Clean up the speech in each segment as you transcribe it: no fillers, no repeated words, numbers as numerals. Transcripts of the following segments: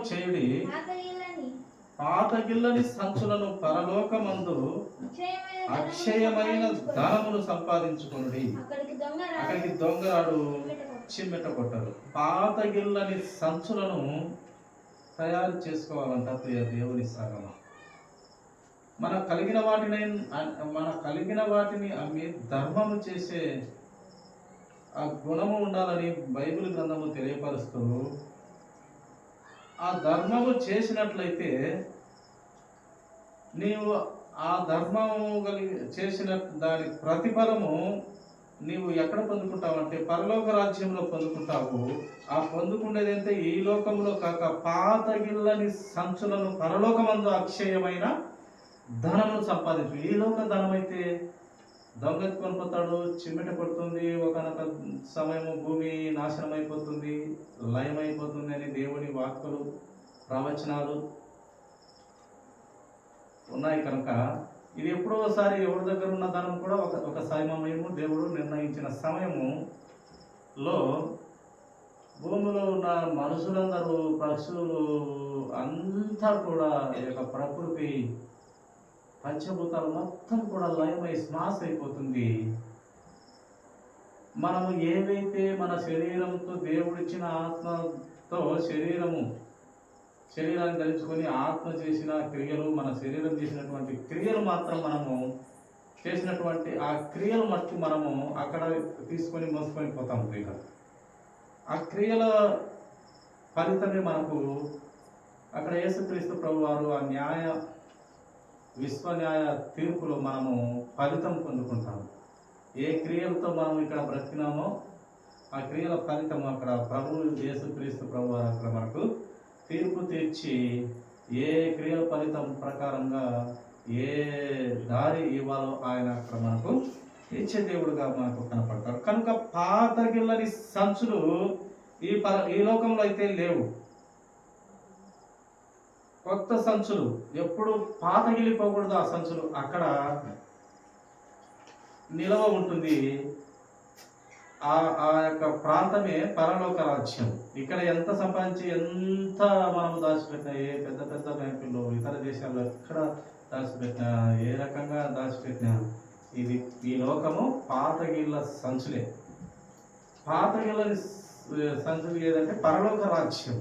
చేయుడి, పాతగిల్లని సంచులను పరలోకమందు అక్షయమైన ధనమును సంపాదించుకొనుడి. అక్కడికి దొంగరాడు చిమ్మెట కొట్టరు. పాతగిల్లని సంచులను తయారు చేసుకోవాలంట ప్రియ దేవుని సాగమ. మన కలిగిన వాటిని అమ్మి ధర్మము చేసే ఆ గుణము ఉండాలని బైబిల్ గ్రంథము తెలియపరుస్తూ, ఆ ధర్మము చేసినట్లయితే నీవు ఆ ధర్మము చేసిన దాని ప్రతిఫలము నీవు ఎక్కడ పొందుకుంటావు అంటే పరలోక రాజ్యంలో పొందుకుంటావు. ఆ పొందుకునేది అంటే ఈ లోకంలో కాక పాతగిల్లని సంచులను పరలోకమందు అక్షయమైన ధనమును సంపాదించు. ఈ లోక ధనం అయితే దొంగతి కొనుపోతాడు, చిమ్మెట కొడుతుంది, ఒకనొక సమయము భూమి నాశనం అయిపోతుంది, లయమైపోతుంది అని దేవుని వాక్కులు ప్రవచనాలు ఉన్నాయి. కనుక ఇది ఎప్పుడో ఒకసారి ఎవరి దగ్గర ఉన్న ధనం కూడా ఒక సమయము దేవుడు నిర్ణయించిన సమయములో భూమిలో ఉన్న మనుషులందరూ, పశువులు అంతా కూడా ఈ యొక్క ప్రకృతి పంచభూతాలు మొత్తం కూడా లయమై శ్వాస అయిపోతుంది. మనము ఏవైతే మన శరీరంతో దేవుడిచ్చిన ఆత్మతో శరీరాన్ని ధరించుకొని ఆత్మ చేసిన క్రియలు, మన శరీరం చేసినటువంటి క్రియలు మాత్రం మనము చేసినటువంటి ఆ క్రియలు మట్టు మనము అక్కడ తీసుకొని మోసుకొని పోతాం. ఆ క్రియల ఫలితమే మనకు అక్కడ యేసుక్రీస్తు ప్రభు వారు ఆ విశ్వన్యాయ తీర్పులో మనము ఫలితం పొందుకుంటాము. ఏ క్రియలతో మనం ఇక్కడ బ్రతికినామో ఆ క్రియల ఫలితం అక్కడ ప్రభు యేసుక్రీస్తు ప్రభు వారు అక్కడ మనకు తీర్పు తీర్చి ఏ క్రియల ఫలితం ప్రకారంగా ఏ దారి ఇవ్వాలో ఆయన అక్కడ మనకు ఇచ్చే దేవుడుగా మనకు కనపడతారు. కనుక పాతగిల్లని సంచులు ఈ లోకంలో అయితే లేవు. కొత్త సంచులు ఎప్పుడు పాతగిలిపోకూడదు. ఆ సంచులు అక్కడ నిలవ ఉంటుంది. ఆ యొక్క ప్రాంతమే పరలోక రాజ్యం. ఇక్కడ ఎంత సంపాదించి ఎంత మనం దాచిపెట్టినా, ఏ పెద్ద పెద్ద బ్యాంకుల్లో ఇతర దేశాల్లో ఎక్కడ దాచిపెట్టినా, ఏ రకంగా దాచిపెట్టినా, ఇది ఈ లోకము పాతగిళ్ళ సంచులే. పాతగిళ్ళ సంచులు ఏదంటే పరలోక రాజ్యం.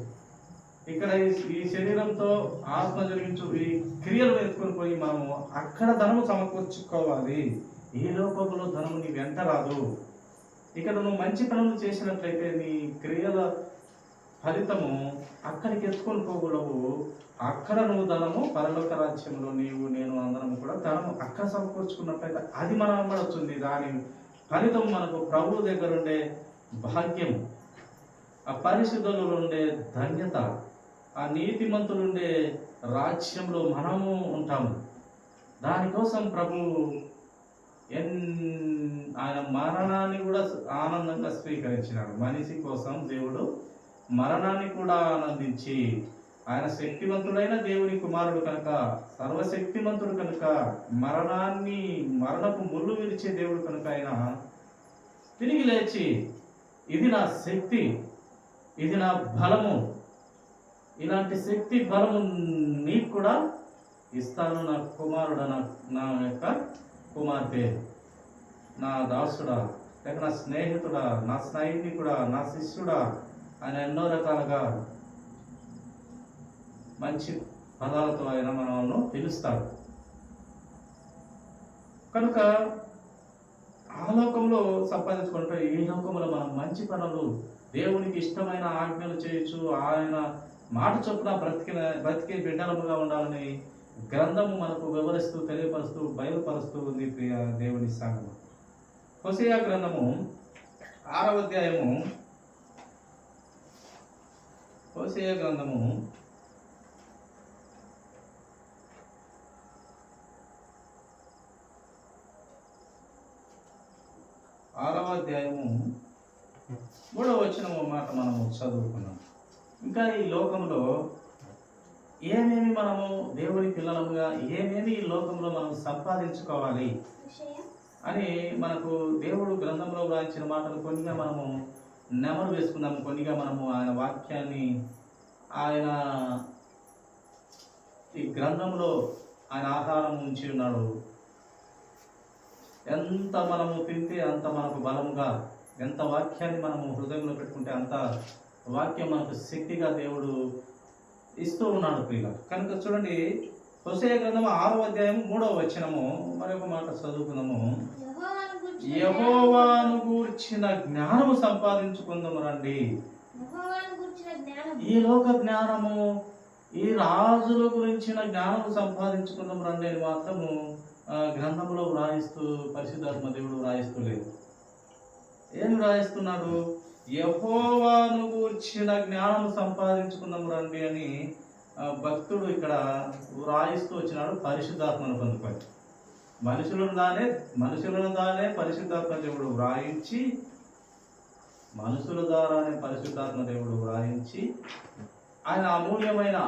ఇక్కడ ఈ శరీరంతో ఆత్మ జరిగించు ఈ క్రియలు నేర్చుకొని పోయి మనము అక్కడ ధనము సమకూర్చుకోవాలి. ఈ లోకంలో ధనము నీ వెంట రాదు. ఇక్కడ నువ్వు మంచి పనులు చేసినట్లయితే నీ క్రియల ఫలితము అక్కడికి ఎత్తుకొని పోగలవు. అక్కడ నువ్వు ధనము పరలోక రాజ్యంలో నీవు నేను అందరము కూడా ధనము అక్కడ సమకూర్చుకున్నట్లయితే అది మన అమ్మడొచ్చింది. దాని ఫలితం మనకు ప్రభువు దగ్గర ఉండే భాగ్యం, ఆ పరిశుద్ధులు ఉండే ధన్యత, ఆ నీతిమంతులుండే రాజ్యంలో మనము ఉంటాము. దానికోసం ప్రభు ఆయన మరణాన్ని కూడా ఆనందంగా స్వీకరించినాడు. మనిషి కోసం దేవుడు మరణాన్ని కూడా ఆనందించి, ఆయన శక్తివంతుడైన దేవుని కుమారుడు కనుక, సర్వశక్తిమంతుడు కనుక, మరణపు ముళ్ళు విరిచే దేవుడు కనుక ఆయన తిరిగి లేచి ఇది నా శక్తి, ఇది నా బలము, ఇలాంటి శక్తి బలము నీకు కూడా ఇస్తాను, నా కుమారుడా, నా యొక్క కుమార్తె, నా దాసుడా, లేక నా స్నేహితుడా, నా స్నేహితుడా, నా శిష్యుడా ఆయన ఎన్నో రకాలుగా మంచి పదాలతో ఆయన మనల్ని పిలుస్తాడు. కనుక ఆ లోకంలో సంపాదించుకుంటే ఈ లోకంలో మనం మంచి పనులు, దేవునికి ఇష్టమైన ఆజ్ఞలు చేయొచ్చు. ఆయన మాట చొప్పున బ్రతికే బిడ్డలముగా ఉండాలని గ్రంథము మనకు వివరిస్తూ, తెలియపరుస్తూ, బయలుపరుస్తూ ఉంది ప్రియ దేవుని సంఘము. హోషేయ గ్రంథము 6వ అధ్యాయము, హోషేయ గ్రంథము 6వ అధ్యాయము 3వ వచనము మాట మనము చదువుకున్నాం. ఇంకా ఈ లోకంలో ఏమేమి మనము దేవుని పిల్లలముగా ఏమేమి ఈ లోకంలో మనం సంపాదించుకోవాలి అని మనకు దేవుడు గ్రంథంలో వ్రాయించిన మాటలు కొన్నిగా మనము నెమరు వేసుకుందాము, కొన్నిగా మనము ఆయన వాక్యాన్ని ఆయన ఈ గ్రంథంలో ఆయన ఆహారం ఉంచి ఉన్నాడు. ఎంత మనము తింటే అంత మనకు బలముగా, ఎంత వాక్యాన్ని మనము హృదయంలో పెట్టుకుంటే అంత వాక్యం మనకు శక్తిగా దేవుడు ఇస్తూ ఉన్నాడు ప్రియుల. కనుక చూడండి, హోసేయ గ్రంథము 6వ అధ్యాయము 3వ వచనము మరొక మాట చదువుకున్నాము. యెహోవాను గూర్చిన జ్ఞానము సంపాదించుకుందాము రండి. ఈ లోక జ్ఞానము, ఈ రాజుల గురించిన జ్ఞానము సంపాదించుకుందాం రండి అని మాత్రము గ్రంథంలో వ్రాయిస్తూ పరిశుద్ధాత్మ దేవుడు వ్రాయిస్తూ లేదు. ఏం వ్రాయిస్తున్నాడు? యెహోవాను గూర్చిన జ్ఞానము సంపాదించుకుందాం రండి అని భక్తుడు ఇక్కడ వ్రాయిస్తూ వచ్చినాడు. పరిశుద్ధాత్మను పొందుకొని మనుషులను దానే పరిశుద్ధాత్మ దేవుడు వ్రాయించి, మనుషుల ద్వారానే పరిశుద్ధాత్మ దేవుడు వ్రాయించి ఆయన అమూల్యమైన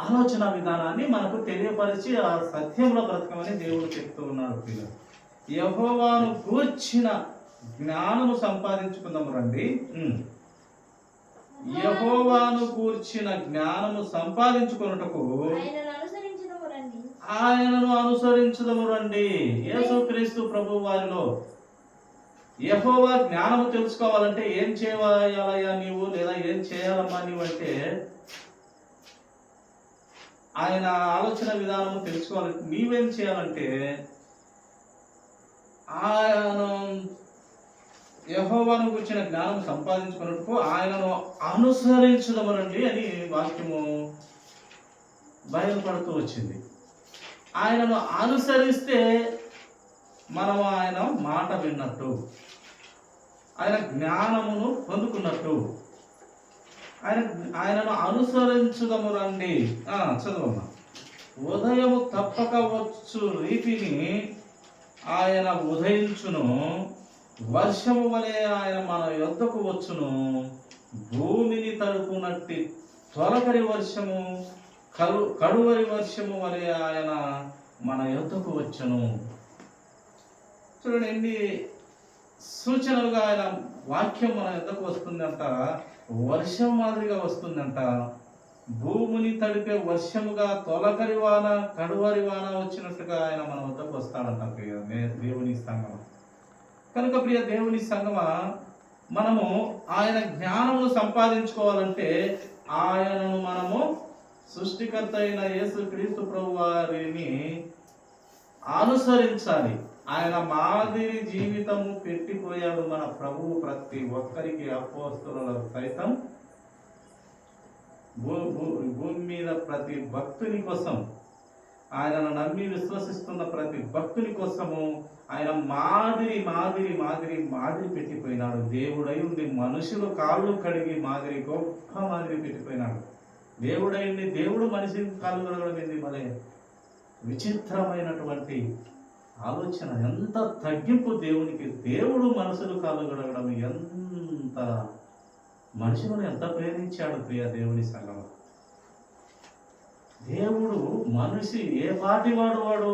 ఆలోచన విధానాన్ని మనకు తెలియపరిచి ఆ సత్యంలో బ్రతకమని దేవుడు చెప్తూ ఉన్నాడు. పిల్లలు, యెహోవాను గూర్చిన జ్ఞానము సంపాదించుకుందాము రండి. యెహోవాను గూర్చిన జ్ఞానము సంపాదించుకొనుటకు ఆయనను అనుసరించుదము రండి. యేసుక్రీస్తు ప్రభు వారిలో యెహోవా జ్ఞానము తెలుసుకోవాలంటే ఏం చేయాలయ్యా నీవు, లేదా ఏం చేయాలమ్మా నీవు అంటే, ఆయన ఆలోచన విధానము తెలుసుకోవాలంటే నీవేం చేయాలంటే ఆయన యెహోవాను గురించిన జ్ఞానం సంపాదించుకున్నట్టుకు ఆయనను అనుసరించుదమనండి అని వాక్యము బయలుపడుతూ వచ్చింది. ఆయనను అనుసరిస్తే మనం ఆయన మాట విన్నట్టు, ఆయన జ్ఞానమును పొందుకున్నట్టు. ఆయనను అనుసరించుదము రండి. చదవమ్మా. ఉదయము తప్పక వచ్చు రీతిని ఆయన ఉదయించును, వర్షము వలె ఆయన మన యొద్దకు వచ్చును. భూమిని తడుపునట్టి తొలకరి వర్షము, కడువరి వర్షము వలె ఆయన మన యొద్దకు వచ్చును. చూడండి, ఎన్ని సూచనలుగా ఆయన వాక్యం మన యొద్దకు వస్తుందంట. వర్షం మాదిరిగా వస్తుందంట. భూమిని తడిపే వర్షముగా, తొలకరి వాన, కడువరి వాన వచ్చినట్టుగా ఆయన మన వద్దకు వస్తాడంట. ప్రియ దేవుని సంగమా, కనుక ప్రియ దేవుని సంగమా, మనము ఆయన జ్ఞానమును సంపాదించుకోవాలంటే ఆయనను మనము సృష్టికర్త అయిన యేసుక్రీస్తు ప్రభు వారిని అనుసరించాలి. ఆయన మాదిరి జీవితము పెట్టిపోయాడు మన ప్రభువు ప్రతి ఒక్కరికి, అపోస్తలులకు సైతం, భూమి మీద ప్రతి భక్తుని కోసం, ఆయనను నమ్మి విశ్వసిస్తున్న ప్రతి భక్తుని కోసము ఆయన మాదిరి మాదిరి మాదిరి మాదిరి పెట్టిపోయినాడు. దేవుడై ఉండి మనుషులు కాళ్ళు కడిగి మాదిరి, గొప్ప మాదిరి పెట్టిపోయినాడు. దేవుడై ఉండి దేవుడు మనిషి కాళ్ళు కడగడం ఏంది? మళ్ళీ విచిత్రమైనటువంటి ఆలోచన. ఎంత తగ్గింపు దేవునికి! దేవుడు మనుషులు కాళ్ళు గడగడం ఎంత, మనుషులను ఎంత ప్రేమించాడు ప్రియ దేవుని సంగమ. దేవుడు మనిషి ఏ పాటి వాడు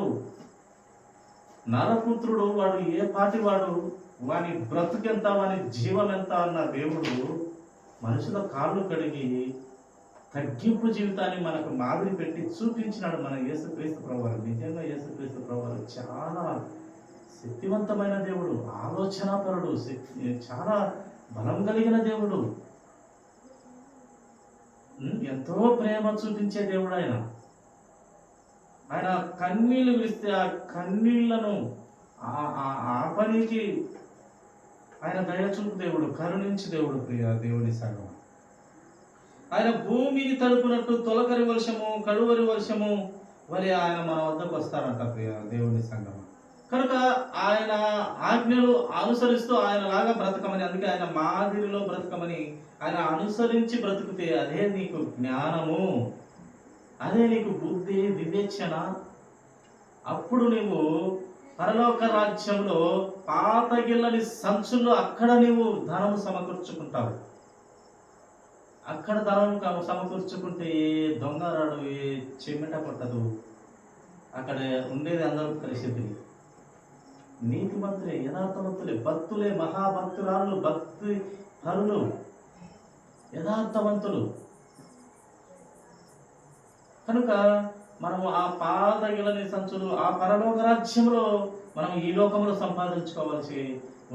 నరపుత్రుడు, వాడు ఏ పాటి వాడు, వాని బ్రతుకెంత, వాని జీవం ఎంత అన్న దేవుడు మనుషుల కాళ్ళు కడిగి తగ్గింపు జీవితాన్ని మనకు మాదిరి పెట్టి చూపించినాడు మన యేసుక్రీస్తు ప్రభువారు. నిజంగా యేసుక్రీస్తు ప్రభువారు చాలా శక్తివంతమైన దేవుడు, ఆలోచనాపరుడు, చాలా బలం కలిగిన దేవుడు, ఎంతో ప్రేమ చూపించే దేవుడు. ఆయన కన్నీళ్లు విడిస్తే ఆ కన్నీళ్లను ఆ పనికి ఆయన దయచూపు దేవుడు, కరుణించి దేవుడు. ప్రియ దేవుని సంగమం, ఆయన భూమిని తడుపునట్టు తొలకరి వర్షము, కడువరి వర్షము వలె ఆయన మన వద్దకు వస్తారంట ప్రియ దేవుని సంగమం. కనుక ఆయన ఆజ్ఞలు అనుసరిస్తూ ఆయనలాగా బ్రతకమని, అందుకే ఆయన మాదిరిలో బ్రతకమని, ఆయన అనుసరించి బ్రతికితే అదే నీకు జ్ఞానము, అదే నీకు బుద్ధి, వివేచన. అప్పుడు నీవు పరలోక రాజ్యంలో పాత గిల్లని సంచుల్లో అక్కడ నీవు ధనము సమకూర్చుకుంటావు. అక్కడ ధనం సమకూర్చుకుంటే ఏ దొంగరాడు, ఏ చెమిట కొట్టదు. అక్కడ ఉండేది అందరూ కలిసి నీతిమంతులే, యథార్థవంతులే, భక్తులే, మహాభక్తురాలు, భక్తి పరులు, యథార్థవంతులు. కనుక మనము ఆ పాతగిలని సంచులు ఆ పరలోక రాజ్యంలో మనం ఈ లోకంలో సంపాదించుకోవాల్సి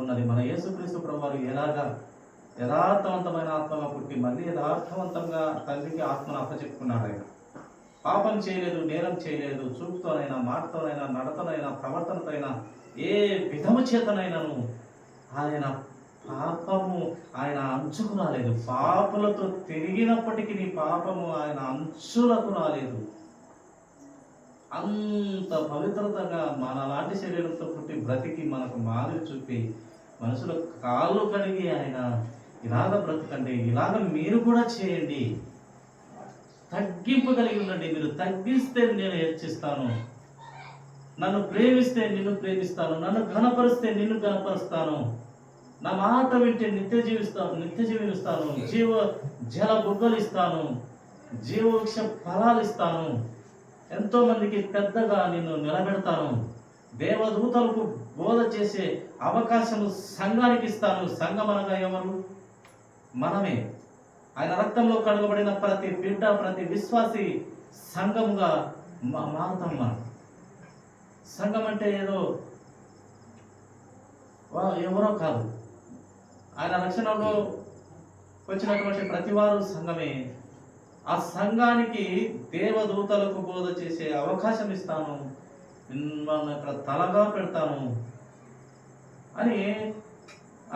ఉన్నది. మన యేసుక్రీస్తు ప్రభువారు ఎలాగా యథార్థవంతమైన ఆత్మగా పుట్టి మళ్ళీ యథార్థవంతంగా తండ్రికి ఆత్మను అప్పచెప్పుకున్నాడు. ఆయన పాపం చేయలేదు, నేరం చేయలేదు. చూపుతోనైనా, మాటతోనైనా, నడతనైనా, ప్రవర్తనతోనైనా, ఏ విధము చేతనైనాను ఆయన పాపము ఆయన అంచుకు రాలేదు. పాపులతో తిరిగినప్పటికీ నీ పాపము ఆయన అంచులకు రాలేదు. అంత పవిత్రతగా మనలాంటి శరీరంతో పుట్టి బ్రతికి మనకు మాదిరి చూపి మనుషుల కాళ్ళు కడిగి ఆయన ఇలాగ బ్రతకండి, ఇలాగ మీరు కూడా చేయండి, తగ్గింపు కలిగి ఉండండి. మీరు తగ్గిస్తే నేను హెచ్చిస్తాను, నన్ను ప్రేమిస్తే నిన్ను ప్రేమిస్తాను, నన్ను ఘనపరిస్తే నిన్ను ఘనపరుస్తాను, నా మాట వింటే నిత్య జీవిస్తాను, జీవ జల బుగ్గలు ఇస్తాను, జీవవృక్ష ఫలాలు ఇస్తాను, ఎంతో మందికి పెద్దగా నిన్ను నిలబెడతాను, దేవదూతలకు బోధ చేసే అవకాశం సంఘానికి ఇస్తాను. సంఘం అనగా ఎవరు? మనమే. ఆయన రక్తంలో కడగబడిన ప్రతి బిడ్డ, ప్రతి విశ్వాసి సంఘముగా మారుతాం. మనం సంఘం అంటే ఏదో ఎవరో కాదు. ఆయన రక్షణలో వచ్చినటువంటి ప్రతివారు సంఘమే. ఆ సంఘానికి దేవదూతలకు బోధ చేసే అవకాశం ఇస్తాను, మిమ్మల్ని అక్కడ తలగా పెడతాను అని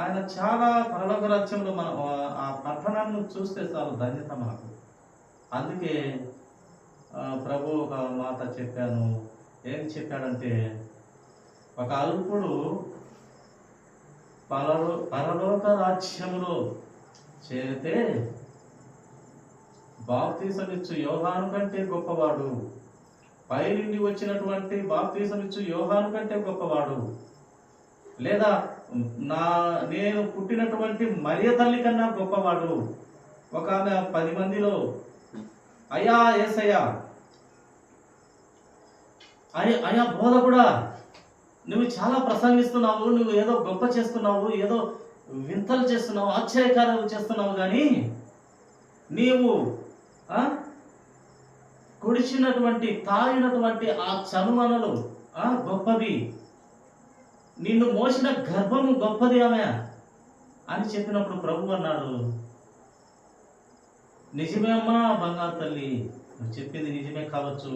ఆయన చాలా పరలోక రాజ్యంలో మన ఆ పట్టణాన్ని చూస్తే చాలు ధన్యత మనకు. అందుకే ప్రభు ఒక మాట చెప్పాను. ఏం చెప్పాడంటే, ఒక అల్పుడు పరలోక రాజ్యములో చేరితే బాప్తీసమిచ్చు యోహాను కంటే గొప్పవాడు, పై నుండి వచ్చినటువంటి బాప్తీసమిచ్చు యోహాను కంటే గొప్పవాడు, లేదా నేను పుట్టినటువంటి మరియ తల్లి కన్నా గొప్పవాడు. ఒక ఆమె 10 మందిలో అయ్యా యేసయ్యా, అయ్యా బోధకుడా, నువ్వు చాలా ప్రసంగిస్తున్నావు, నువ్వు ఏదో గొప్ప చేస్తున్నావు, ఏదో వింతలు చేస్తున్నావు, ఆశ్చర్యకారాలు చేస్తున్నావు, కానీ నీవు కుడిచినటువంటి తాగినటువంటి ఆ చనుమనలు గొప్పవి, నిన్ను మోసిన గర్భము గొప్పది ఆమె అని చెప్పినప్పుడు ప్రభు అన్నాడు, నిజమే అమ్మా బంగారు తల్లి, నువ్వు చెప్పింది నిజమే కావచ్చు,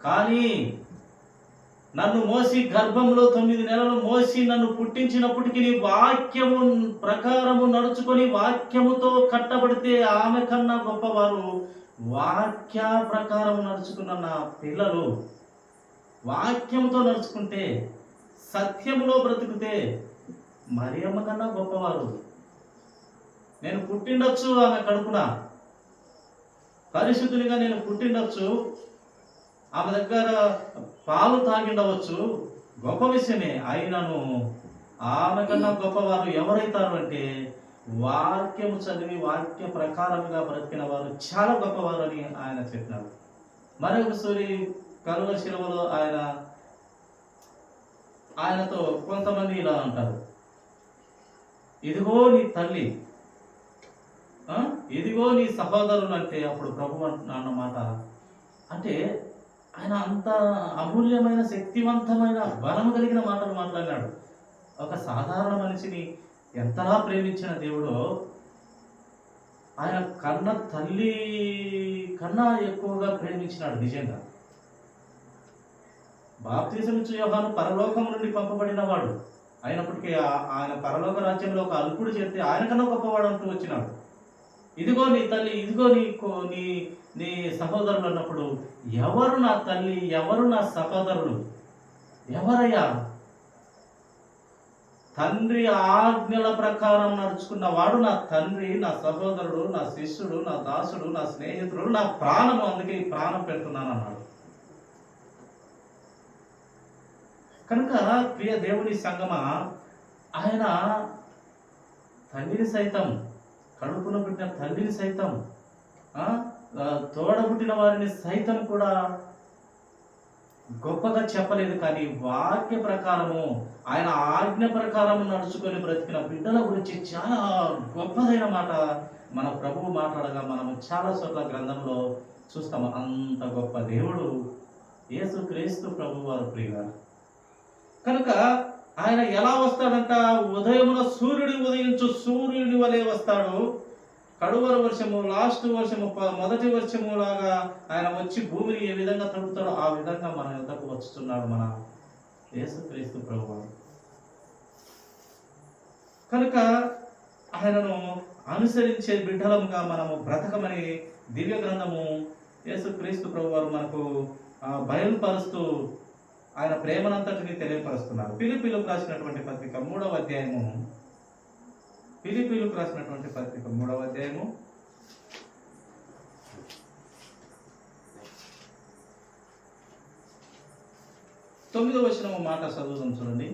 కానీ నన్ను మోసి గర్భంలో 9 నెలలు మోసి నన్ను పుట్టించినప్పటికీ నీ వాక్యము ప్రకారము నడుచుకొని వాక్యముతో కట్టబడితే ఆమె కన్నా గొప్పవారు. వాక్య ప్రకారం నడుచుకున్న నా పిల్లలు వాక్యంతో నడుచుకుంటే, సత్యములో బ్రతుకుతే మరియమ్మ కన్నా గొప్పవారు. నేను పుట్టిండొచ్చు ఆమె కడుపున, పరిశుద్ధునిగా నేను పుట్టిండొచ్చు, ఆమె దగ్గర పాలు తాగిండవచ్చు, గొప్ప విషయమే. అయినను ఆమె కన్నా గొప్పవారు ఎవరైతారు అంటే, వాక్యము చదివి వాక్య ప్రకారంగా బ్రతికిన వారు చాలా గొప్పవారు అని ఆయన చెప్పినారు. మరొకసారి కలువ శిలువలో ఆయనతో కొంతమంది ఇలా అంటారు, ఇదిగో నీ తల్లి, ఇదిగో నీ సహోదరులు అంటే, అప్పుడు ప్రభు అన్నమాట అంటే ఆయన అంత అమూల్యమైన శక్తివంతమైన బలము కలిగిన మాటలు మాట్లాడినాడు. ఒక సాధారణ మనిషిని ఎంతలా ప్రేమించిన దేవుడు ఆయన కన్న తల్లి కన్నా ఎక్కువగా ప్రేమించినాడు. నిజంగా బాప్తీసమిచ్చు యోహాను పరలోకం నుండి పంపబడిన వాడు అయినప్పటికీ ఆయన పరలోక రాజ్యంలో ఒక అల్పుడు చేస్తే ఆయన కన్నా గొప్పవాడు అంటూ వచ్చినాడు. ఇదిగో నీ తల్లి, ఇదిగో నీ నీ సహోదరులు అన్నప్పుడు ఎవరు నా తల్లి, ఎవరు నా సహోదరులు, ఎవరయ్యా? తండ్రి ఆజ్ఞల ప్రకారం నడుచుకున్న వాడు నా తండ్రి, నా సహోదరుడు, నా శిష్యుడు, నా దాసుడు, నా స్నేహితుడు, నా ప్రాణము, అందుకే ఈ ప్రాణం పెడుతున్నాను అన్నాడు. కనుక ప్రియ దేవుని సంగమా, ఆయన తండ్రిని సైతం, కడుపున పుట్టిన తల్లిని సైతం, తోడబుట్టిన వారిని సైతం కూడా గొప్పగా చెప్పలేదు. కానీ వాక్య ప్రకారము, ఆయన ఆజ్ఞ ప్రకారము నడుచుకొని బ్రతికిన బిడ్డల గురించి చాలా గొప్పదైన మాట మన ప్రభువు మాట్లాడగా మనము చాలా చోట్ల గ్రంథంలో చూస్తాము. అంత గొప్ప దేవుడు యేసుక్రీస్తు ప్రభువారు ప్రియుల. కనుక ఆయన ఎలా వస్తాడంట? ఉదయమున సూర్యుడి ఉదయించు సూర్యుడి వలె వస్తాడు. కడువర వర్షము, లాస్ట్ వర్షము, మొదటి వర్షము లాగా ఆయన వచ్చి భూమిని ఏ విధంగా తడుపుతాడో ఆ విధంగా మన యొద్దకు వచ్చుతున్నాడు మన యేసుక్రీస్తు ప్రభువారు. కనుక ఆయనను అనుసరించే బిడ్డలముగా మనము బ్రతకమని దివ్య గ్రంథము యేసుక్రీస్తు ప్రభువారు మనకు బయలుపరుస్తూ ఆయన ప్రేమనంతటిని తెలియపరుస్తున్నారు. ఫిలిప్పీలకు రాసినటువంటి పత్రిక 3వ అధ్యాయము, ఫిలిప్పీలకు రాసినటువంటి పత్రిక 3వ అధ్యాయము 9వ వచనం మాట చదువుదాం చూడండి.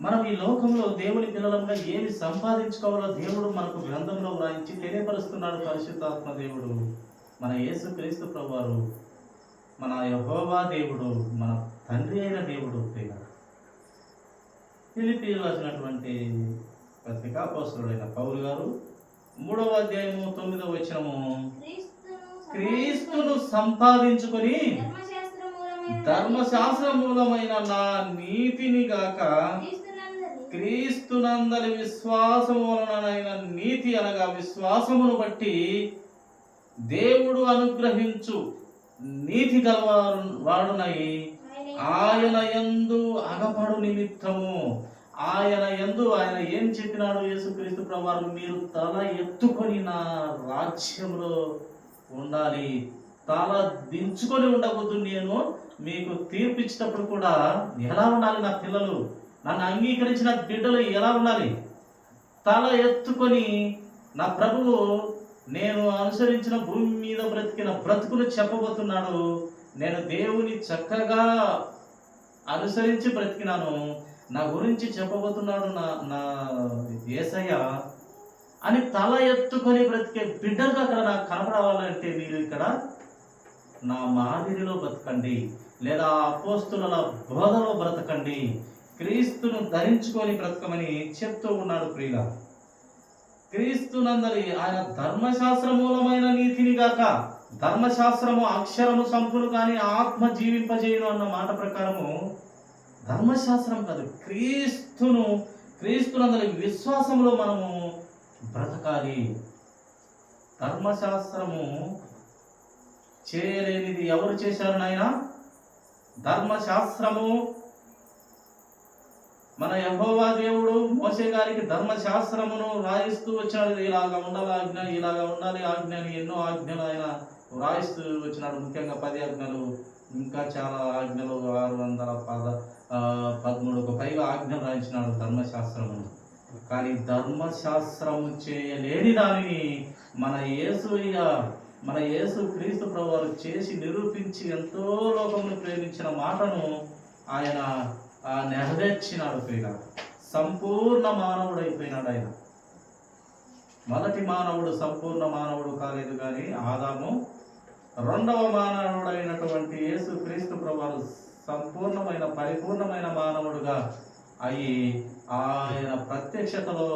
మనం ఈ లోకంలో దేవుని పిల్లలంగా ఏమి సంపాదించుకోవాలో దేవుడు మనకు గ్రంథంలో వ్రాయించి తెలియపరుస్తున్నాడు. పరిశుద్ధాత్మ దేవుడు, మన యేసుక్రీస్తు ప్రభువారు, మన యెహోవా దేవుడు, మన తండ్రి అయిన దేవుడు. ఫిలిప్పీయులకు రాసినటువంటి పత్రిక అపోస్తలుడైన పౌలు గారు 3వ అధ్యాయము 9వ వచనము, క్రీస్తును సంపాదించుకొని ధర్మశాస్త్ర మూలమైన నా నీతిని గాక క్రీస్తునందలి విశ్వాసము వలనైన నీతి అనగా విశ్వాసమును బట్టి దేవుడు అనుగ్రహించు నీతి గలవాడునై ఆయన యందు అగపడు నిమిత్తము. ఆయన యందు ఆయన ఏం చెప్పినాడు యేసుక్రీస్తు ప్రభువారు? మీరు తల ఎత్తుకొని నా రాజ్యంలో ఉండాలి, తల దించుకొని ఉండవద్దు. నేను మీకు తీర్పిచ్చేటప్పుడు కూడా ఎలా ఉండాలి? నా పిల్లలు, నన్ను అంగీకరించిన బిడ్డలు ఎలా ఉండాలి? తల ఎత్తుకొని నా ప్రభువు నేను అనుసరించిన భూమి మీద బ్రతికిన బ్రతుకును చెప్పబోతున్నాడు. నేను దేవుని చక్కగా అనుసరించి బ్రతికినాను, నా గురించి చెప్పబోతున్నాడు నా యేసయ్య అని తల ఎత్తుకొని బ్రతికే బిడ్డలుగా అక్కడ నాకు కనపడవాలంటే మీరు ఇక్కడ నా మాదిరిలో బ్రతకండి, లేదా అపోస్తుల బోధలో బ్రతకండి, క్రీస్తును ధరించుకొని బ్రతకమని చెప్తూ ఉన్నాడు ప్రియుల. క్రీస్తునందలి ఆయన ధర్మశాస్త్ర మూలమైన నీతిని గాక, ధర్మశాస్త్రము అక్షరము సంపును కానీ ఆత్మ జీవింపజేయును అన్న మాట ప్రకారము ధర్మశాస్త్రం కాదు, క్రీస్తునందలి విశ్వాసంలో మనము బ్రతకాలి. ధర్మశాస్త్రము చేయలేనిది ఎవరు చేశారు నాయన? ధర్మశాస్త్రము మన యెహోవా దేవుడు మోషే గారికి ధర్మశాస్త్రమును రాయిస్తూ వచ్చినాడు. ఇలాగా ఉండాలి ఆజ్ఞ, ఇలాగా ఉండాలి ఆజ్ఞ అని ఎన్నో ఆజ్ఞలు ఆయన రాయిస్తూ వచ్చినాడు. ముఖ్యంగా 10 ఆజ్ఞలు, ఇంకా చాలా ఆజ్ఞలు, 613కు పైగా ఆజ్ఞలు రాయించినాడు ధర్మశాస్త్రమును. కానీ ధర్మశాస్త్రము చేయలేని దానిని మన యేసు క్రీస్తు ప్రభువారు చేసి నిరూపించి ఎంతో లోకమును ప్రేమించిన మాటను ఆయన నెరవేర్చినాడు ప్రియుల. సంపూర్ణ మానవుడైపోయినాడు ఆయన. మొదటి మానవుడు సంపూర్ణ మానవుడు కాలేదు, కానీ ఆదాము రెండవ మానవుడైనటువంటి యేసు క్రీస్తు ప్రభువారు సంపూర్ణమైన పరిపూర్ణమైన మానవుడుగా అయి ఆయన ప్రత్యక్షతలో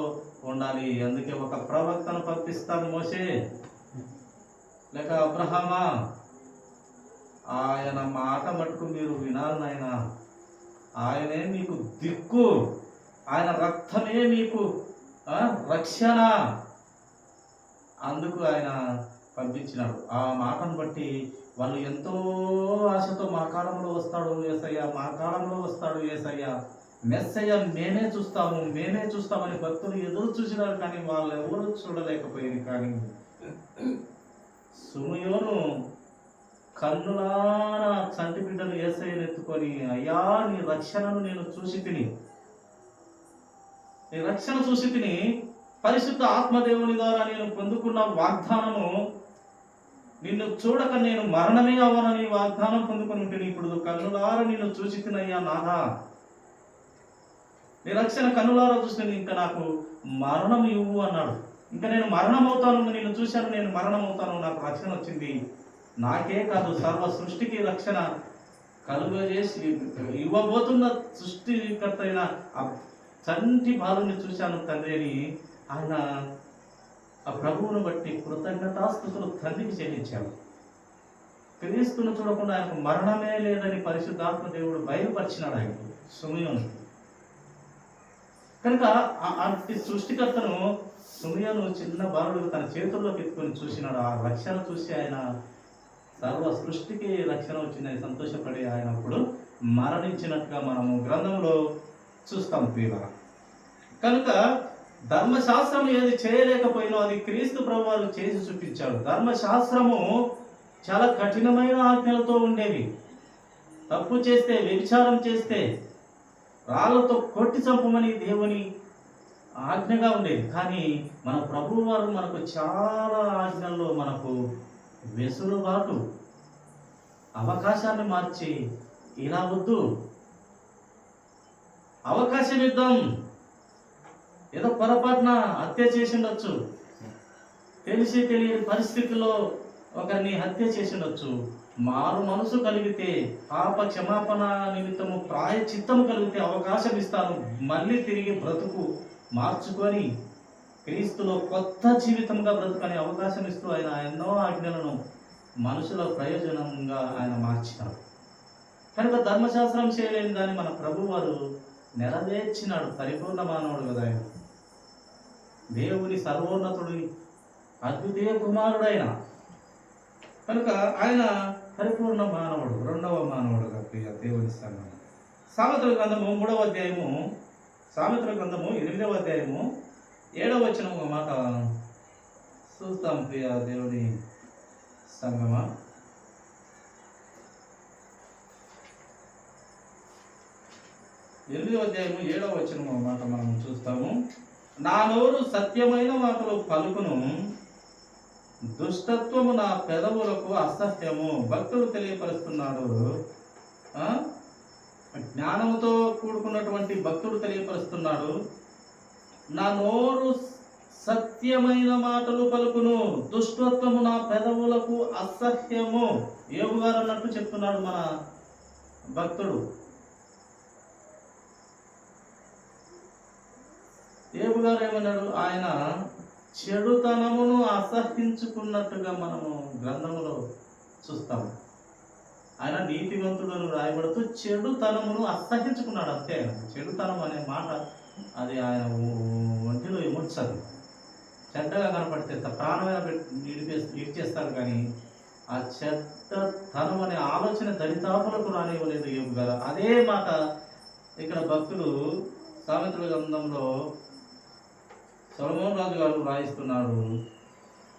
ఉండాలి. అందుకే ఒక ప్రవక్తను పంపిస్తాను మోషే లేక అబ్రహామా, ఆయన మాట మటుకు మీరు వినాలి నాయన, ఆయనే మీకు దిక్కు, ఆయన రక్తమే మీకు రక్షణ. అందుకు ఆయన పంపించినాడు. ఆ మాటను బట్టి వాళ్ళు ఎంతో ఆశతో మా కాలంలో వస్తాడు యేసయ్య, మా కాలంలో వస్తాడు యేసయ్య, మెస్సయ్య మేమే చూస్తామని భక్తులు ఎదురు చూసినారు. కానీ వాళ్ళు ఎవరు చూడలేకపోయింది. కానీ సుమయోను కన్నులారా చంటి బిడ్డలు యేసయ్యను ఎత్తుకొని, అయ్యా నీ రక్షణను నేను చూసి తిని, నీ రక్షణ చూసి తిని, పరిశుద్ధ ఆత్మదేవుని ద్వారా నేను పొందుకున్న వాగ్దానము, నిన్ను చూడక నేను మరణమే అవ్వనని వాగ్దానం పొందుకొని ఉంటుంది. ఇప్పుడు కన్నులారా నిన్ను చూసి తినయ్యా నాథా, నీ రక్షణ కన్నులారా చూసి ఇంకా నాకు మరణం ఇవ్వు అన్నాడు. ఇంకా నేను మరణం అవుతాను, నిన్ను చూశాను, నేను మరణం అవుతాను, నాకు రక్షణ వచ్చింది. నాకే కాదు సర్వ సృష్టికి రక్షణ కలుగజేసి ఇవ్వబోతున్న సృష్టికర్త అయిన ఆ చంటి బాలుని చూశాను తండ్రి అని ఆయన ఆ ప్రభువును బట్టి కృతజ్ఞతాస్తుతులు తండ్రికి చెల్లించాడు. క్రీస్తును చూడకుండా ఆయనకు మరణమే లేదని పరిశుద్ధాత్మ దేవుడు బయలుపరిచినాడు ఆయనకు సమయంలో. కనుక అట్టి సృష్టికర్తను సమయను చిన్న బాలుడు తన చేతుల్లోకి ఎత్తుకొని చూసినాడు. ఆ రక్షణ చూసి ఆయన సర్వ సృష్టికి రక్షణ వచ్చిందని సంతోషపడి ఆయన అప్పుడు మరణించినట్టుగా మనము గ్రంథంలో చూస్తాం ప్రియులారా. కనుక ధర్మశాస్త్రం ఏది చేయలేకపోయినో అది క్రీస్తు ప్రభువారు చేసి చూపించాడు. ధర్మశాస్త్రము చాలా కఠినమైన ఆజ్ఞలతో ఉండేవి. తప్పు చేస్తే, వ్యభిచారం చేస్తే రాళ్లతో కొట్టి చంపమని దేవుని ఆజ్ఞగా ఉండేది. కానీ మన ప్రభువు వారు మనకు చాలా ఆజ్ఞల్లో మనకు వెసులుబాటు, అవకాశాన్ని మార్చి ఇలా వద్దు, అవకాశం ఇద్దాం. ఏదో పొరపాటున హత్య చేసిండొచ్చు, తెలిసి తెలియని పరిస్థితుల్లో ఒకరిని హత్య చేసిండొచ్చు. మారు మనసు కలిగితే, పాప క్షమాపణ నిమిత్తము ప్రాయచిత్తము కలిగితే అవకాశం ఇస్తాను. మళ్ళీ తిరిగి బ్రతుకు మార్చుకొని క్రీస్తులో కొత్త జీవితంగా బ్రతుకనే అవకాశం ఇస్తూ ఆయన ఎన్నో ఆజ్ఞలను మనుషుల ప్రయోజనంగా ఆయన మార్చినాడు. కనుక ధర్మశాస్త్రం చేయలేని దాన్ని మన ప్రభు వారు నెరవేర్చినాడు. పరిపూర్ణ మానవుడు కదా ఆయన, దేవుని సర్వోన్నతుడి అద్వితీయ కుమారుడైన. కనుక ఆయన పరిపూర్ణ మానవుడు, రెండవ మానవుడుగా ప్రియ దేవుని సంఘం. సామెతల గ్రంథము 3వ అధ్యాయము, సామెతల గ్రంథము 8వ అధ్యాయము 7వ వచనం ఒక మాట చూస్తాం ప్రియ దేవుని సంగమా. 8వ అధ్యాయము 7వ వచనం ఒక మాట మనం చూస్తాము. నా నోరు సత్యమైన మాటలు పలుకును, దుష్టత్వము నా పెదవులకు అసహ్యము. భక్తుడు తెలియపరుస్తున్నాడు, జ్ఞానంతో కూడుకున్నటువంటి భక్తుడు తెలియపరుస్తున్నాడు, నా నోరు సత్యమైన మాటలు పలుకును, దుష్టత్వము నా పెదవులకు అసహ్యము. యోబు గారు అన్నట్టు చెప్తున్నాడు మన భక్తుడు. యోబు గారు ఏమన్నాడు? ఆయన చెడుతనమును అసహించుకున్నట్టుగా మనము గ్రంథములో చూస్తాము. ఆయన నీతివంతుడు రాయబడుతూ చెడుతనమును అసహించుకున్నాడు. అంతే. చెడుతనం అనే మాట అది ఆయన ఒంటిలో ఎముడ్చదు. చెడ్డగా కనపడితే ప్రాణమైన ఇడిచేస్తారు, కానీ ఆ చెడ్డతనం అనే ఆలోచన దరితాపులకు రానివ్వలేదు యోబు గారు. అదే మాట ఇక్కడ భక్తుడు సామెతల గ్రంథంలో సొలొమోను రాజు గారు రాయిస్తున్నాడు.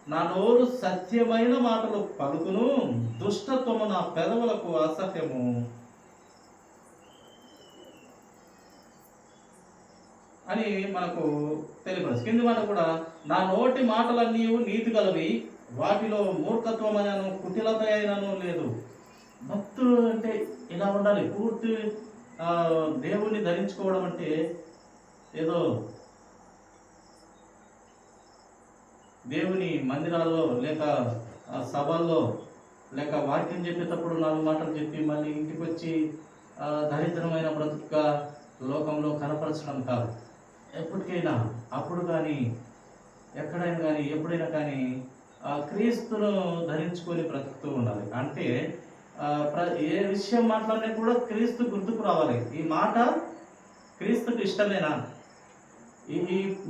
నా నోరు సత్యమైన మాటలు పలుకును, దుష్టత్వము నా పెదవులకు అసహ్యము అని మనకు తెలియదు. కింది మాట కూడా, నా నోటి మాటలన్నీ నీతి గలవి, వాటిలో మూర్ఖత్వమైనను కుటిలత అయినను లేదు. భక్తులు అంటే ఇలా ఉండాలి. పూర్తి దేవుణ్ణి ధరించుకోవడం అంటే ఏదో దేవుని మందిరాల్లో లేక సభల్లో లేక వాక్యం చెప్పేటప్పుడు 4 మాటలు చెప్పి మళ్ళీ ఇంటికి వచ్చి దరిద్రమైన బ్రతుకుగా లోకంలో కనపరచడం కాదు. ఎప్పటికైనా అప్పుడు కానీ ఎక్కడైనా కానీ ఎప్పుడైనా కానీ క్రీస్తును ధరించుకొని బ్రతుకుతూ ఉండాలి. అంటే ఏ విషయం మాట్లాడినా కూడా క్రీస్తు గుర్తుకు రావాలి. ఈ మాట క్రీస్తుకు ఇష్టమేనా,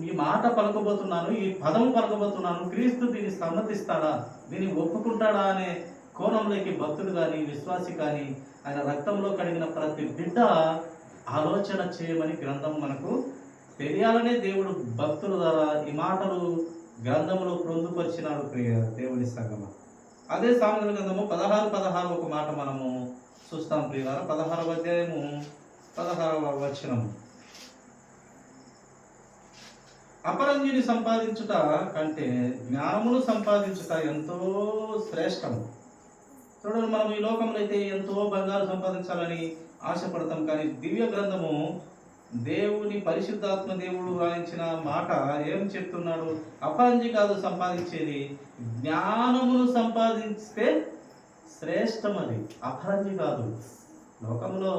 ఈ మాట పలకబోతున్నాను, ఈ పదం పలకబోతున్నాను, క్రీస్తు దీన్ని సమ్మతిస్తాడా, దీన్ని ఒప్పుకుంటాడా అనే కోణంలోకి భక్తుడు కానీ విశ్వాసి కానీ ఆయన రక్తంలో కడిగిన ప్రతి బిడ్డ ఆలోచన చేయమని గ్రంథం మనకు తెలియాలనే దేవుడు భక్తుల ద్వారా ఈ మాటలు గ్రంథంలో పొందుపరిచినాడు ప్రియ దేవుని సంగమ. అదే సామెతల గ్రంథము 16 ఒక మాట మనము చూస్తాం ప్రియులారా. 16వ అధ్యాయము 16వ వచనం. అపరంజిని సంపాదించుట కంటే జ్ఞానమును సంపాదించుట ఎంతో శ్రేష్టము. చూడండి, మనం ఈ లోకంలో అయితే ఎంతో బంగారు సంపాదించాలని ఆశపడతాం, కానీ దివ్య గ్రంథము దేవుని పరిశుద్ధాత్మ దేవుడు రాయించిన మాట ఏం చెప్తున్నాడు? అపరంజి కాదు సంపాదించేది, జ్ఞానమును సంపాదిస్తే శ్రేష్టం. అది అపరంజి కాదు. లోకంలో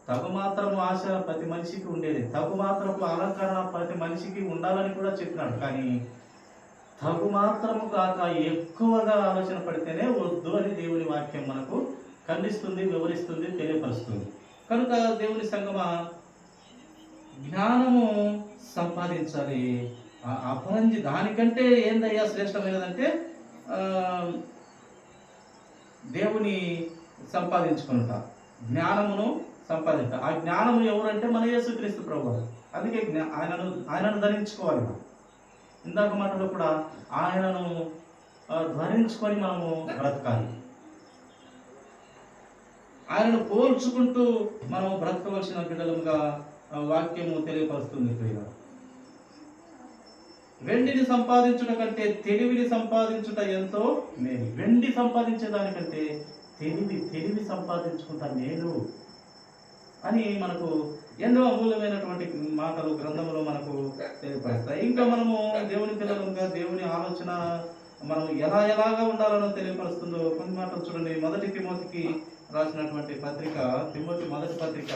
తగు మాత్రము ఆశ ప్రతి మనిషికి ఉండేది, తగు మాత్రపు అలంకరణ ప్రతి మనిషికి ఉండాలని కూడా చెప్పినాడు. కానీ తగు మాత్రము కాక ఎక్కువగా ఆలోచన పడితేనే వద్దు అని దేవుని వాక్యం మనకు ఖండిస్తుంది, వివరిస్తుంది, తెలియపరుస్తుంది. కనుక దేవుని సంగమా, జ్ఞానము సంపాదించాలి. అపరంజి దానికంటే ఏందయ్యా శ్రేష్టమైనదంటే దేవుని సంపాదించుకుంటా, జ్ఞానమును సంపాదించ. ఆ జ్ఞానము ఎవరంటే మన యేసుక్రీస్తు ప్రభువు. అందుకే ఆయనను ధరించుకోవాలి. ఇందాక మాటలో కూడా ఆయనను ధరించుకొని మనము బ్రతకాలి. ఆయనను పోల్చుకుంటూ మనం బ్రతకవలసిన బిడ్డలుగా వాక్యము తెలియపరుస్తుంది. ప్రియుల, వెండిని సంపాదించుట కంటే తెలివిని సంపాదించుట ఎంతో మేలు. వెండి సంపాదించే దానికంటే తెలివి సంపాదించుకుంటా మేలు అని మనకు ఎన్నో అమూల్యమైనటువంటి మాటలు గ్రంథంలో మనకు తెలియపరుస్తాయి. ఇంకా మనము దేవుని పిల్లలుగా దేవుని ఆలోచన మనం ఎలాగా ఉండాలనో తెలియపరుస్తుందో కొన్ని మాటలు చూడండి. మొదటి తిమోతికి రాసినటువంటి పత్రిక, తిమోతి మొదటి పత్రిక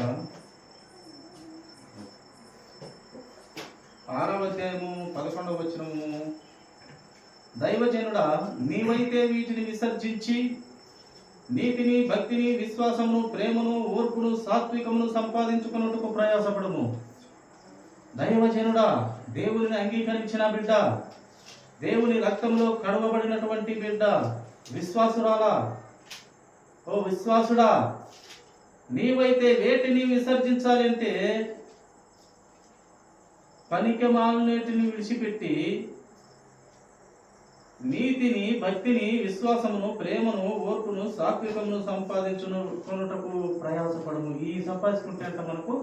6వ అధ్యాయము 11వ వచనము, దైవజనుడా, నీవైతే వీటిని విసర్జించి నీతిని, భక్తిని, విశ్వాసమును, ప్రేమను, ఓర్పును, సాత్వికమును సంపాదించుకున్నట్టుకు ప్రయాసపడము. దైవజనుడా, దేవుని అంగీకరించిన బిడ్డ, దేవుని రక్తంలో కడవబడినటువంటి బిడ్డ, విశ్వాసురాలా, ఓ విశ్వాసుడా, నీవైతే వేటిని విసర్జించాలి అంటే పనికిమాలినేటిని విడిచిపెట్టి నీతిని, భక్తిని, విశ్వాసమును, ప్రేమను, ఓర్పును, సాత్వికమును సంపాదించుకున్నటకు ప్రయాసపడము. ఈ సంపాదించుకుంటే అంటే మనకు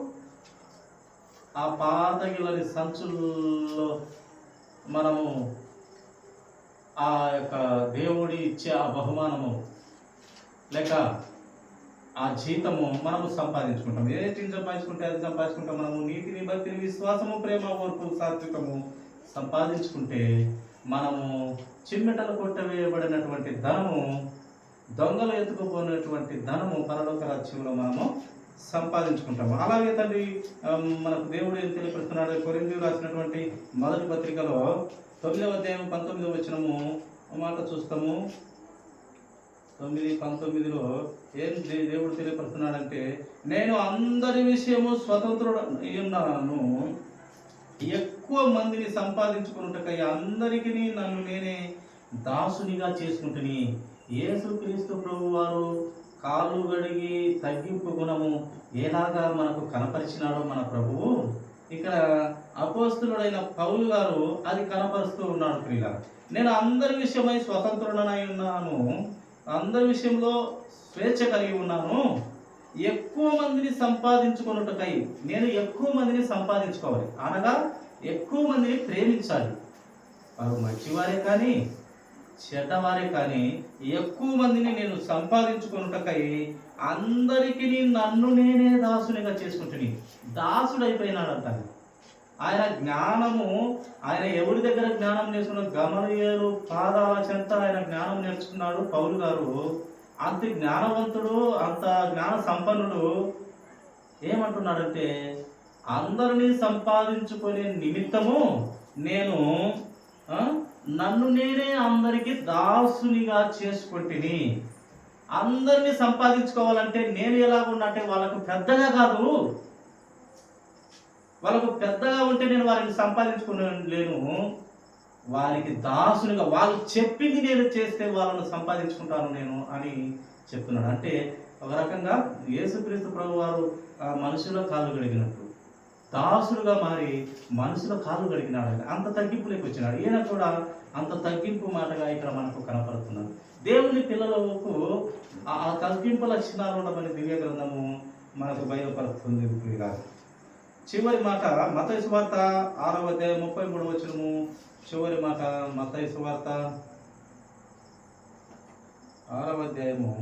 ఆ పాతగిలని సంచుల్లో మనము ఆ యొక్క దేవుడి ఇచ్చే ఆ బహుమానము లేక ఆ జీతము మనము సంపాదించుకుంటాం. ఏటిని సంపాదించుకుంటే అది సంపాదించుకుంటాం. మనము నీతిని, భక్తిని, విశ్వాసము, ప్రేమ, ఓర్పు, సాత్వికము సంపాదించుకుంటే మనము చిమ్మెటలు కొట్టవేయబడినటువంటి ధనము, దొంగలు ఎత్తుకుపోయినటువంటి ధనము పరలోక రాజ్యంలో మనము సంపాదించుకుంటాము. అలాగే తండ్రి మనకు దేవుడు ఏం తెలియపరుస్తున్నాడు? కొరింథీయులకు రాసినటువంటి మొదటి పత్రికలో 9వ అధ్యాయం 19వ వచనము మాట చూస్తాము. 9:19లో ఏం దేవుడు తెలియపరుస్తున్నాడంటే, నేను అందరి విషయము స్వతంత్రుడను, ఎక్కువ మందిని సంపాదించుకున్నట్టుకై అందరికీ నన్ను నేనే దాసునిగా చేసుకుంటుని. యేసుక్రీస్తు ప్రభు వారు కాళ్ళు గడిగి తగ్గింపు గుణము ఎలాగా మనకు కనపరిచినాడో మన ప్రభువు ఇక్కడ అపోస్తలుడైన పౌలు గారు అది కనపరుస్తూ ఉన్నాడు. ప్రియుల, నేను అందరి విషయమై స్వతంత్రుడనై ఉన్నాను, అందరి విషయంలో స్వేచ్ఛ కలిగి ఉన్నాను. ఎక్కువ మందిని సంపాదించుకున్నట్టుకై నేను ఎక్కువ మందిని సంపాదించుకోవాలి, అనగా ఎక్కువ మందిని ప్రేమించాలి. వారు మంచివారే కానీ చెడ్డవారే కానీ ఎక్కువ మందిని నేను సంపాదించుకున్నట్టుకై అందరికీ నన్ను నేనే దాసునిగా చేసుకుంటుని. దాసుడైపోయినాడంట. ఆయన జ్ఞానము, ఆయన ఎవరి దగ్గర జ్ఞానం నేర్చుకున్న? గమలీయేలు పాదాల చెంత ఆయన జ్ఞానం నేర్చుకున్నాడు పౌలు గారు. అంత జ్ఞానవంతుడు, అంత జ్ఞాన సంపన్నుడు ఏమంటున్నాడంటే, అందరినీ సంపాదించుకునే నిమిత్తము నేను నన్ను నేనే అందరికీ దాసునిగా చేసుకుంటుని. అందరినీ సంపాదించుకోవాలంటే నేను ఎలాగున్నా వాళ్ళకు పెద్దగా కాదు, వాళ్ళకు పెద్దగా ఉంటే నేను వారిని సంపాదించుకోలేను, వారికి దాసునిగా, వాళ్ళు చెప్పింది నేను చేస్తే వాళ్ళను సంపాదించుకుంటాను నేను అని చెప్తున్నాడు. అంటే ఒక రకంగా యేసుక్రీస్తు ప్రభు వారు మనుషుల కాళ్ళు గడిగినట్టు దాసుడుగా మారి మనుషుల కాళ్ళు గడిగినాడు. అంత తగ్గింపులోకి వచ్చినాడు. ఈయన కూడా అంత తగ్గింపు మాటగా ఇక్కడ మనకు కనపడుతున్నాడు. దేవుని పిల్లలకు ఆ తగ్గింపు లక్షణాలు ఉండమని దివ్య గ్రంథము మనకు బయలుపరుస్తుంది. చివరి మాట మత్తయి సువార్త 6వ అధ్యాయం 33వ వచనము. చివరి మాట మత్తయి సువార్త 6వ అధ్యాయము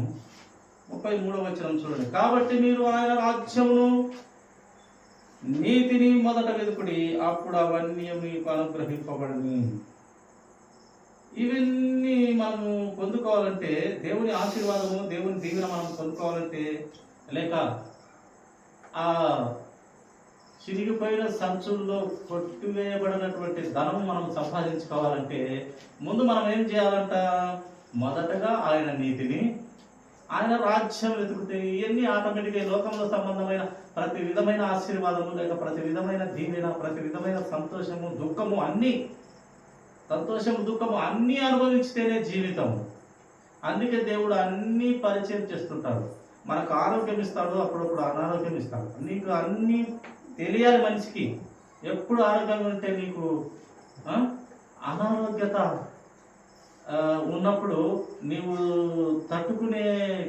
33వ వచనం చూడండి. కాబట్టి మీరు ఆయన రాజ్యమును నీతిని మొదట వెతుకుడి, అప్పుడు అవన్నీ మీకు అనుగ్రహింపబడని. ఇవన్నీ మనము పొందుకోవాలంటే, దేవుని ఆశీర్వాదము, దేవుని దీవెన మనం పొందుకోవాలంటే, లేక ఆ చిరిగిపోయిన సంచుల్లో కొట్టివేయబడినటువంటి ధనం మనం సంపాదించుకోవాలంటే ముందు మనం ఏం చేయాలంట? మొదటగా ఆయన నీతిని, ఆయన రాజ్యం వెతుకుతే ఇవన్నీ ఆటోమేటిక్గా లోకంలో సంబంధమైన ప్రతి విధమైన ఆశీర్వాదము, లేక ప్రతి విధమైన దీవెన, ప్రతి విధమైన సంతోషము, దుఃఖము, అన్నీ సంతోషము, దుఃఖము అన్నీ అనుభవించితేనే జీవితం. అందుకే దేవుడు అన్నీ పరిచయం చేస్తుంటాడు. మనకు ఆరోగ్యం ఇస్తాడు, అప్పుడప్పుడు అనారోగ్యం ఇస్తాడు. నీకు అన్నీ తెలియాలి మనిషికి. ఎప్పుడు ఆరోగ్యంగా ఉంటే నీకు అనారోగ్యత ఉన్నప్పుడు నీవు తట్టుకునే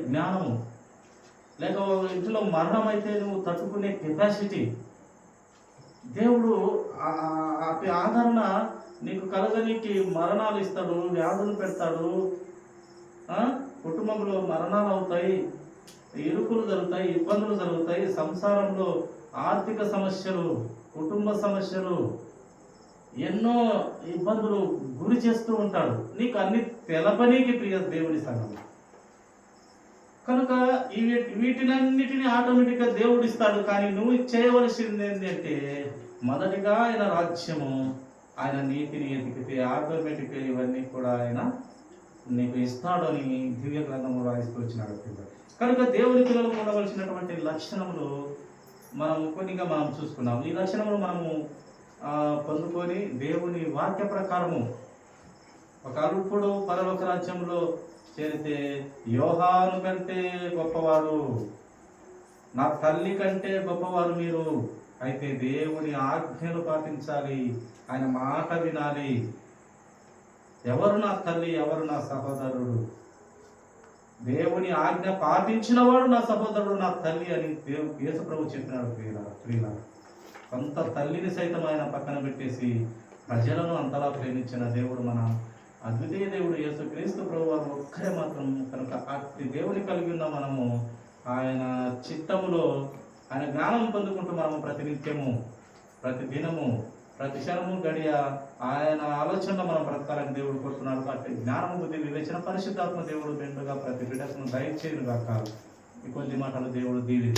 జ్ఞానము, లేక ఇంట్లో మరణం అయితే నువ్వు తట్టుకునే కెపాసిటీ దేవుడు అతి ఆదరణ నీకు కలగనికి మరణాలు ఇస్తాడు, వ్యాధులు పెడతాడు, కుటుంబంలో మరణాలు అవుతాయి, ఇరుకులు జరుగుతాయి, ఇబ్బందులు జరుగుతాయి, సంసారంలో ఆర్థిక సమస్యలు, కుటుంబ సమస్యలు, ఎన్నో ఇబ్బందులు గురి చేస్తూ ఉంటాడు. నీకు అన్ని తెలపనీకి ప్రియ దేవుని సంఘం కనుక వీటినన్నిటిని ఆటోమేటిక్గా దేవుడు ఇస్తాడు. కానీ నువ్వు చేయవలసింది ఏంటంటే మొదటిగా ఆయన రాజ్యము, ఆయన నీతిని ఎతికితే ఆటోమేటిక్గా ఇవన్నీ కూడా ఆయన నీకు ఇస్తాడు అని దివ్య గ్రంథము రాయిస్తూ వచ్చినాడు. కనుక దేవుని పిల్లలకు ఉండవలసినటువంటి లక్షణములు కొన్నిగా మనం చూసుకున్నాం. ఈ లక్షణములు మనము పొందుకొని దేవుని వాక్య ప్రకారము ఒక అల్పుడు పరలోక రాజ్యంలో చేరితే యోహాను కంటే గొప్పవారు, నా తల్లి కంటే గొప్పవారు మీరు. అయితే దేవుని ఆజ్ఞలు పాటించాలి, ఆయన మాట వినాలి. ఎవరు నా తల్లి, ఎవరు నా సహోదరుడు? దేవుని ఆజ్ఞ పాటించిన వాడు నా సహోదరుడు, నా తల్లి అని యేసు ప్రభు చెప్పినాడు. ప్రియుల సొంత తల్లిని సైతం ఆయన పక్కన పెట్టేసి ప్రజలను అంతలా ప్రేమించిన దేవుడు మన అద్వితీయ దేవుడు యేసు క్రీస్తు ప్రభు వారు ఒక్కరే మాత్రం. కనుక అట్టి దేవుని కలిగి ఉన్న మనము ఆయన చిత్తములో ఆయన జ్ఞానం పొందుకుంటూ మనము ప్రతినిత్యము, ప్రతి దినము, ప్రతి క్షణము గడియ ఆయన ఆలోచనలో మనం బ్రతకాలని దేవుడు కోరుతున్నాడు. అట్టి జ్ఞానము, బుద్ధి, వివేచన పరిశుద్ధాత్మ దేవుడు మెండుగా ప్రతి బిడ్డను దయచేయును గాక. ఈ కొద్ది మాటలు దేవుడు దీవి